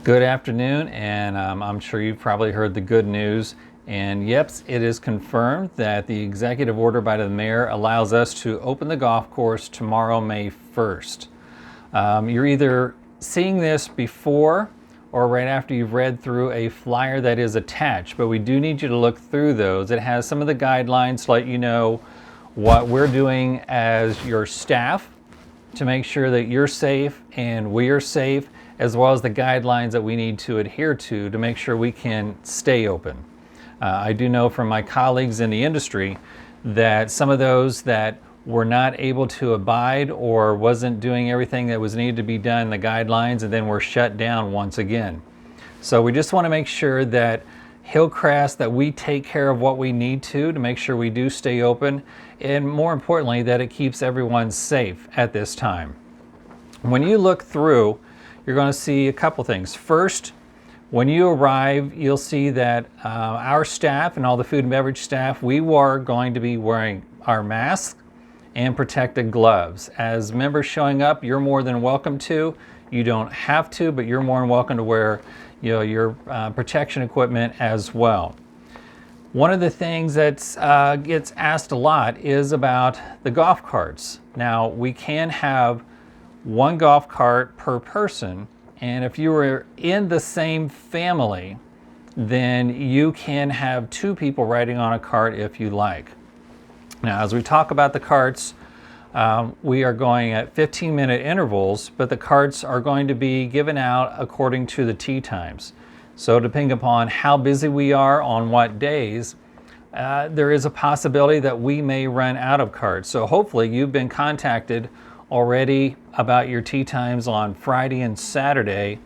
Good afternoon, and I'm sure you've probably heard the good news. And yep, it is confirmed that the executive order by the mayor allows us to open the golf course tomorrow, May 1st. You're either seeing this before or right after you've read through a flyer that is attached, but we do need you to look through those. It has some of the guidelines to let you know what we're doing as your staff to make sure that you're safe and we are safe, as well as the guidelines that we need to adhere to make sure we can stay open. I do know from my colleagues in the industry that some of those that were not able to abide or wasn't doing everything that was needed to be done in the guidelines and then were shut down once again. So we just want to make sure that Hillcrest, that we take care of what we need to make sure we do stay open, and more importantly, that it keeps everyone safe at this time. When you look through, you're going to see a couple things. First, when you arrive, you'll see that our staff and all the food and beverage staff, we are going to be wearing our masks and protective gloves. As members showing up, you're more than welcome to. You don't have to, but you're more than welcome to wear your protection equipment as well. One of the things that gets asked a lot is about the golf carts. Now, we can have one golf cart per person, and if you were in the same family, then you can have two people riding on a cart if you like. Now, as we talk about the carts, we are going at 15-minute intervals, but the carts are going to be given out according to the tee times. So depending upon how busy we are on what days, there is a possibility that we may run out of carts. So hopefully you've been contacted already about your tee times on Friday and Saturday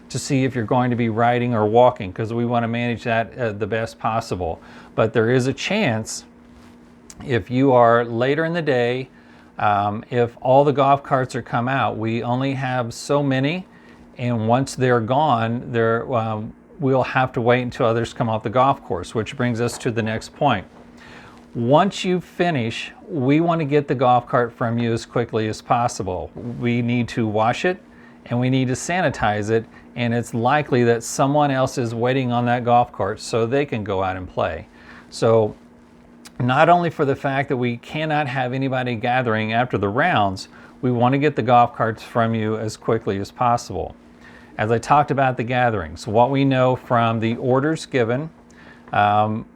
to see if you're going to be riding or walking, because we want to manage that the best possible. But there is a chance, if you are later in the day, if all the golf carts are come out, we only have so many, and once they're gone, we'll have to wait until others come off the golf course, which brings us to the next point. Once you finish, we want to get the golf cart from you as quickly as possible. We need to wash it and we need to sanitize it, and it's likely that someone else is waiting on that golf cart so they can go out and play. So not only for the fact that we cannot have anybody gathering after the rounds, we want to get the golf carts from you as quickly as possible. As I talked about the gatherings, what we know from the orders given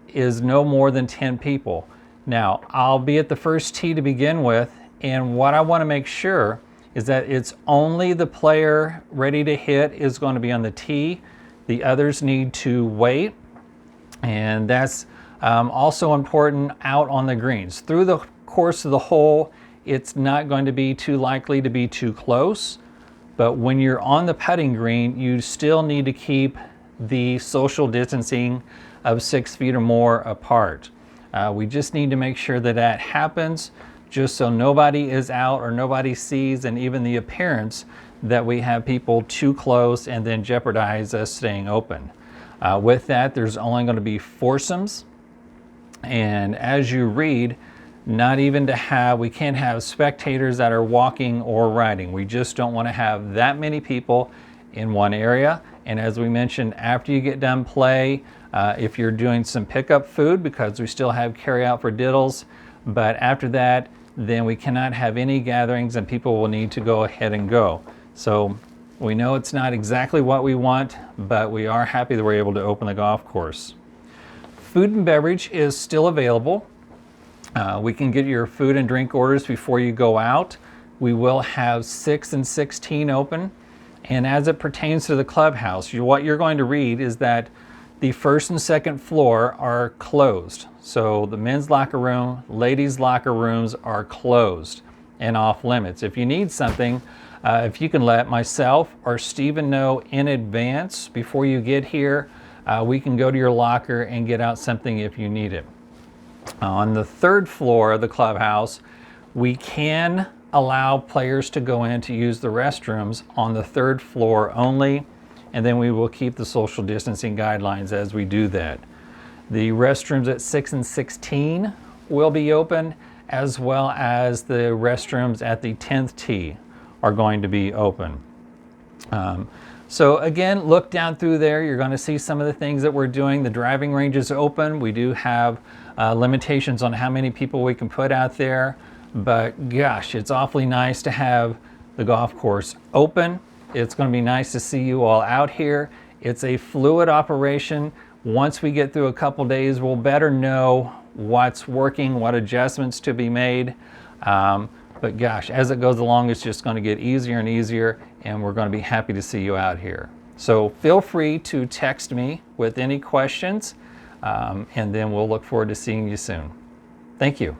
is no more than 10 people. Now, I'll be at the first tee to begin with, and what I want to make sure is that it's only the player ready to hit is going to be on the tee. The others need to wait, and that's also important out on the greens. Through the course of the hole, it's not going to be too likely to be too close, but when you're on the putting green, you still need to keep the social distancing of 6 feet or more apart. We just need to make sure that that happens, just so nobody is out or nobody sees, and even the appearance that we have people too close and then jeopardize us staying open. With that, there's only going to be foursomes, and as you read, we can't have spectators that are walking or riding. We just don't want to have that many people in one area. And as we mentioned, after you get done play, if you're doing some pickup food, because we still have carry out for diddles, but after that, then we cannot have any gatherings and people will need to go ahead and go. So we know it's not exactly what we want, but we are happy that we're able to open the golf course. Food and beverage is still available. We can get your food and drink orders before you go out. We will have 6 and 16 open. And as it pertains to the clubhouse, what you're going to read is that the first and second floor are closed. So the men's locker room, ladies' locker rooms are closed and off limits. If you need something, if you can let myself or Stephen know in advance before you get here, we can go to your locker and get out something if you need it. On the third floor of the clubhouse, we can allow players to go in to use the restrooms on the third floor only, and then we will keep the social distancing guidelines as we do that. The restrooms at 6 and 16 will be open, as well as the restrooms at the 10th tee are going to be open. So again, look down through there. You're going to see some of the things that we're doing. The driving range is open. We do have limitations on how many people we can put out there, but gosh, it's awfully nice to have the golf course open. It's going to be nice to see you all out here. It's a fluid operation. Once we get through a couple days, we'll better know what's working, what adjustments to be made. But gosh, as it goes along, it's just going to get easier and easier, and we're going to be happy to see you out here. So feel free to text me with any questions, and then we'll look forward to seeing you soon. Thank you.